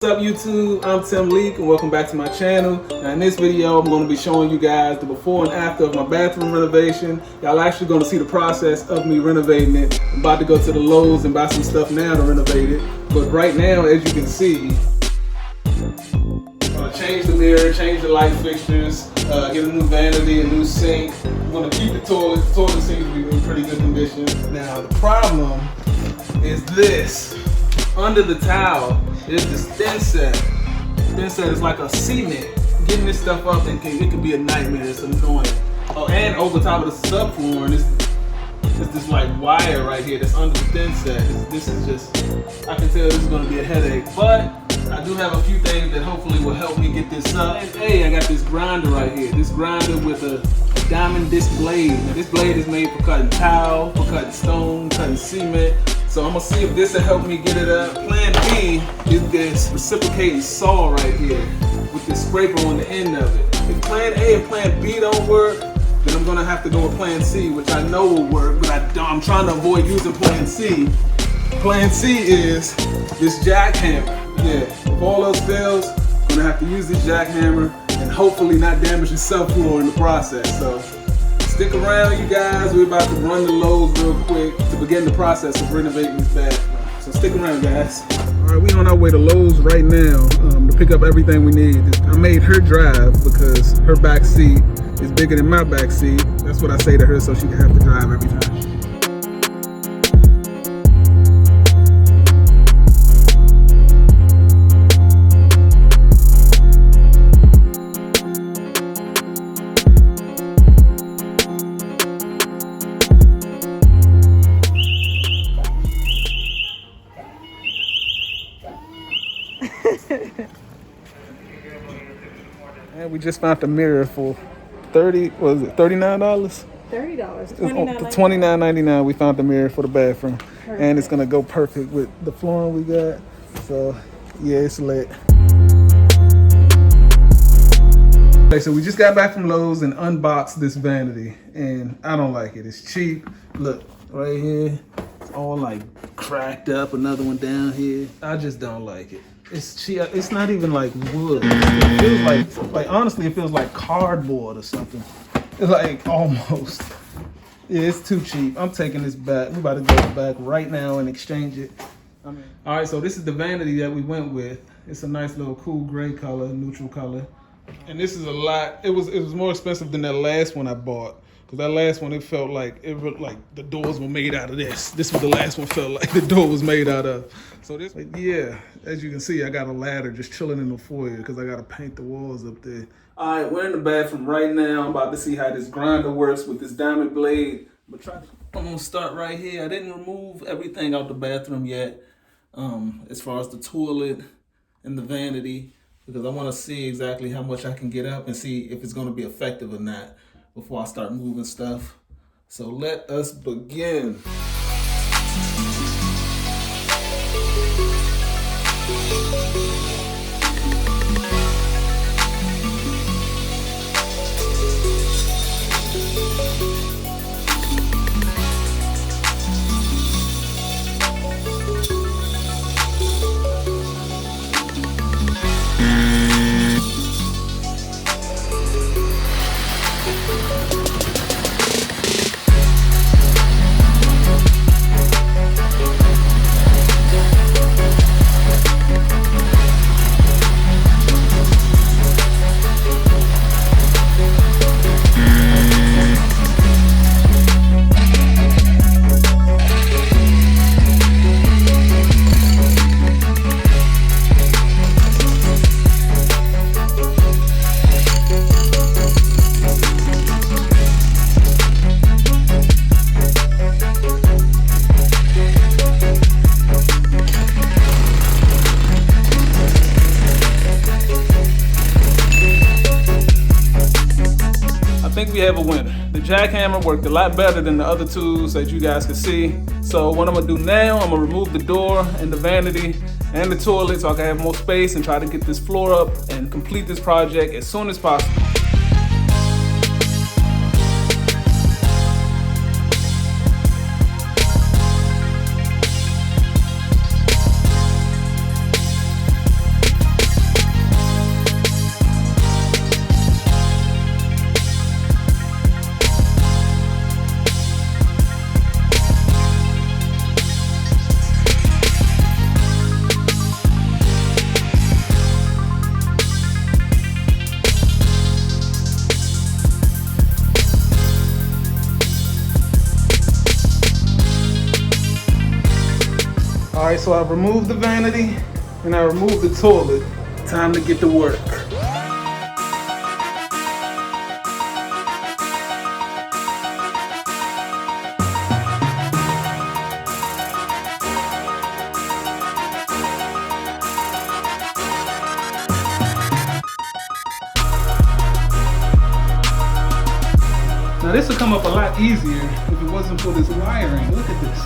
What's up YouTube, I'm Tim Leak and welcome back to my channel. Now in this video I'm going to be showing you guys the before and after of my bathroom renovation. Y'all actually going to see the process of me renovating it. I'm about to go to the Lowe's and buy some stuff now to renovate it. But right now, as you can see, I'm going to change the mirror, change the light fixtures, get a new vanity, a new sink. I'm going to keep the toilet. The toilet seems to be in pretty good condition. Now the problem is this. Under the towel is this thin set. Thin set is like a cement. Getting this stuff up, it can be a nightmare. It's annoying. Oh, and over top of the subfloor, it's this like wire right here that's under the thin set. This is just, I can tell this is going to be a headache. But I do have a few things that hopefully will help me get this up. And hey, I got this grinder right here. This grinder with a diamond disc blade. Now this blade is made for cutting tile, for cutting stone, cutting cement. So I'm gonna see if this will help me get it up. Plan B is this reciprocating saw right here with this scraper on the end of it. If plan A and plan B don't work, then I'm gonna have to go with plan C, which I know will work, but I'm trying to avoid using plan C. Plan C is this jackhammer. Yeah, if all else fails, I'm gonna have to use this jackhammer and hopefully not damage the subfloor in the process. So stick around, you guys. We're about to run the Lowe's real quick to begin the process of renovating this bathroom. So stick around, guys. All right, we on our way to Lowe's right now to pick up everything we need. I made her drive because her back seat is bigger than my back seat. That's what I say to her, so she can have to drive every time. And we just found the mirror for $39? $30. $29.99. We found the mirror for the bathroom. Perfect. And it's gonna go perfect with the flooring we got. So yeah, it's lit. Okay, so we just got back from Lowe's and unboxed this vanity, and I don't like it. It's cheap. Look right here, it's all like cracked up. Another one down here. I just don't like it. It's cheap. It's not even like wood. It feels like honestly, it feels like cardboard or something. It's like almost. Yeah, it's too cheap. I'm taking this back. We're about to go back right now and exchange it. All right, so this is the vanity that we went with. It's a nice little cool gray color, neutral color. And this is a lot. It was more expensive than that last one I bought. Because that last one, it felt like the doors were made out of this. This was the last one felt like the door was made out of. So this, yeah, as you can see, I got a ladder just chilling in the foyer because I got to paint the walls up there. All right, we're in the bathroom right now. I'm about to see how this grinder works with this diamond blade. I'm gonna start right here. I didn't remove everything out the bathroom yet, as far as the toilet and the vanity, because I want to see exactly how much I can get up and see if it's going to be effective or not before I start moving stuff. So let us begin. I think we have a winner. The jackhammer worked a lot better than the other tools that you guys can see. So what I'm gonna do now, I'm gonna remove the door and the vanity and the toilet so I can have more space and try to get this floor up and complete this project as soon as possible. Alright, so I've removed the vanity and I removed the toilet. Time to get to work. Now this would come up a lot easier if it wasn't for this wiring. Look at this.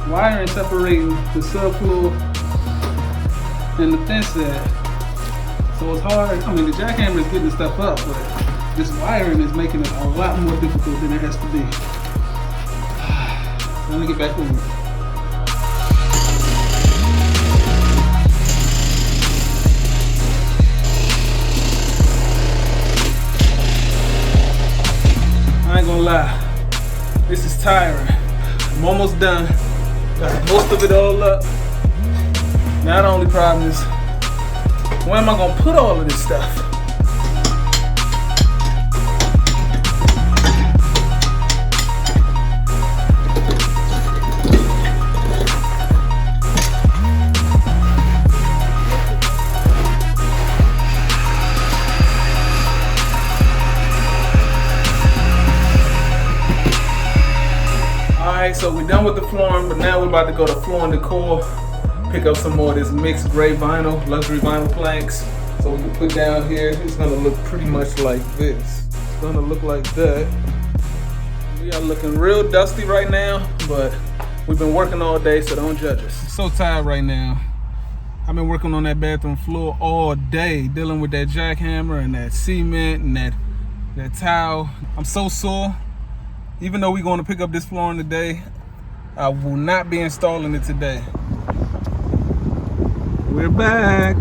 Wiring separating the subfloor and the thin set. So it's hard. I mean, the jackhammer is getting the stuff up, but this wiring is making it a lot more difficult than it has to be. Let me get back to it. I ain't gonna lie, this is tiring. I'm almost done. Got most of it all up. Now the only problem is, where am I gonna put all of this stuff? Alright, so we're done with the flooring, but now we're about to go to floor and decor. Pick up some more of this mixed gray vinyl, luxury vinyl planks. So we can put down here. It's gonna look pretty much like this. It's gonna look like that. We are looking real dusty right now, but we've been working all day, so don't judge us. I'm so tired right now. I've been working on that bathroom floor all day, dealing with that jackhammer and that cement and that towel. I'm so sore. Even though we're going to pick up this flooring today, I will not be installing it today. We're back.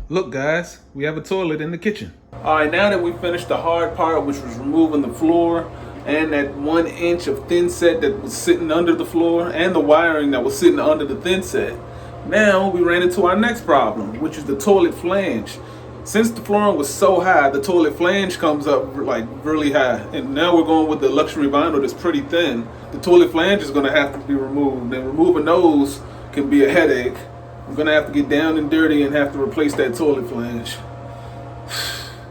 Look guys, we have a toilet in the kitchen. Alright, now that we finished the hard part, which was removing the floor and that 1 inch of thin set that was sitting under the floor and the wiring that was sitting under the thin set, now we ran into our next problem, which is the toilet flange. Since the flooring was so high, the toilet flange comes up like really high, and now we're going with the luxury vinyl that's pretty thin. The toilet flange is going to have to be removed, and removing those can be a headache. I'm going to have to get down and dirty and have to replace that toilet flange.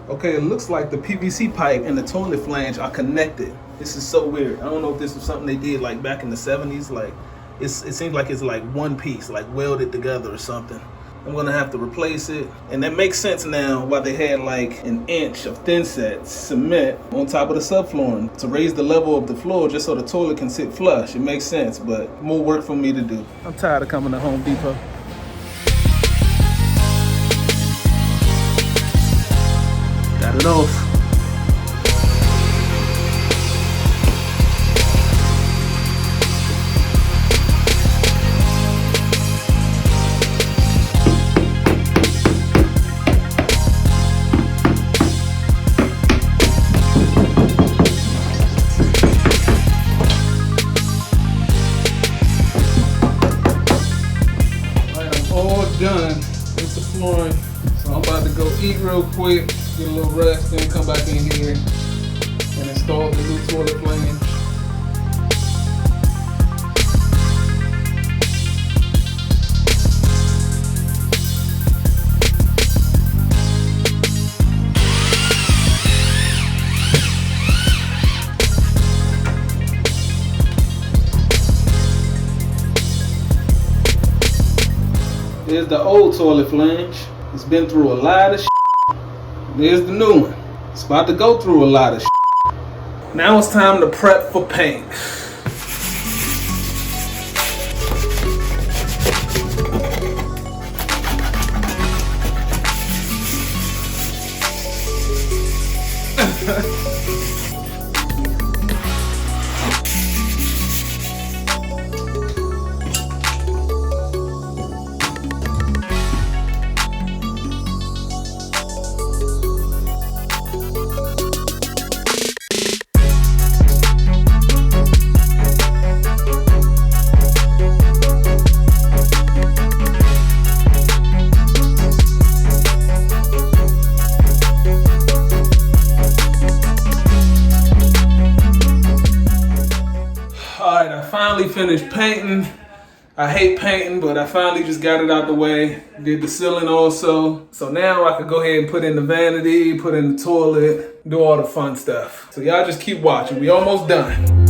Okay, it looks like the PVC pipe and the toilet flange are connected. This is so weird. I don't know if this was something they did like back in the 70s. Like it seems like it's like one piece, like welded together or something. I'm gonna have to replace it. And that makes sense now why they had like 1 inch of thin set cement on top of the subflooring to raise the level of the floor just so the toilet can sit flush. It makes sense, but more work for me to do. I'm tired of coming to Home Depot. Got it off. Alright, I'm all done with the flooring, so I'm about to go eat real quick. Get a little rest, then come back in here and install the new toilet flange. Here's the old toilet flange. It's been through a lot of shit. There's the new one. It's about to go through a lot of shit. Now it's time to prep for paint. finally finished painting. I hate painting, but I finally just got it out the way. Did the ceiling also. So now I could go ahead and put in the vanity, put in the toilet, do all the fun stuff. So y'all just keep watching. We almost done.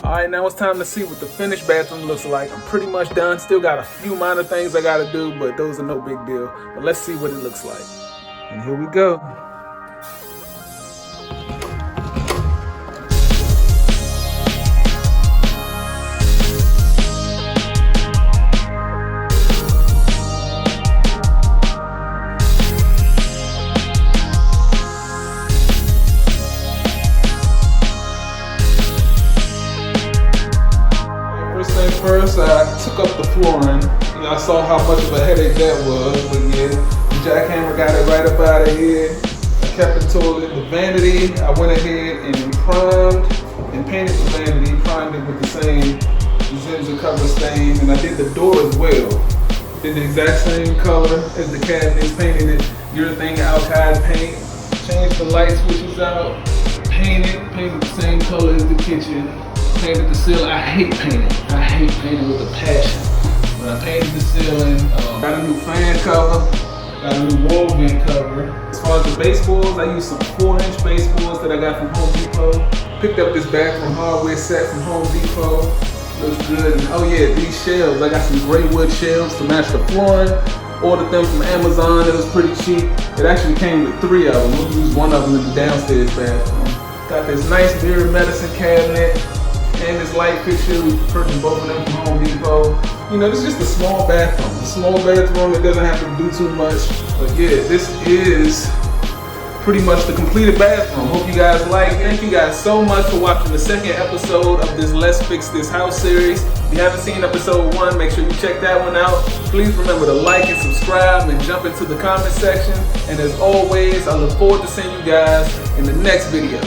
Alright, now it's time to see what the finished bathroom looks like. I'm pretty much done. Still got a few minor things I gotta do, but those are no big deal. But let's see what it looks like. And here we go. First, I took up the flooring. I saw how much of a headache that was, but yeah, the jackhammer got it right up out of here. I kept the toilet. The vanity, I went ahead and primed and painted the vanity, primed it with the same Zinza cover stain, and I did the door as well. Did the exact same color as the cabinets, painted it urethane alkyd paint, changed the light switches out, painted the same color as the kitchen. Painted the ceiling. I hate painting. I hate painting with a passion. But I painted the ceiling. Got a new fan cover. Got a new wall vent cover. As far as the baseboards, I used some 4-inch baseboards that I got from Home Depot. Picked up this bathroom hardware set from Home Depot. Looks good. And oh yeah, these shelves. I got some gray wood shelves to match the flooring. Ordered them from Amazon. It was pretty cheap. It actually came with 3 of them. We'll use one of them in the downstairs bathroom. Got this nice mirror medicine cabinet. And this light fixture, we purchased both of them from Home Depot. You know, this is just a small bathroom. A small bathroom, it doesn't have to do too much. But yeah, this is pretty much the completed bathroom. Hope you guys like it. Thank you guys so much for watching the second episode of this Let's Fix This House series. If you haven't seen episode 1, make sure you check that one out. Please remember to like and subscribe and jump into the comment section. And as always, I look forward to seeing you guys in the next video.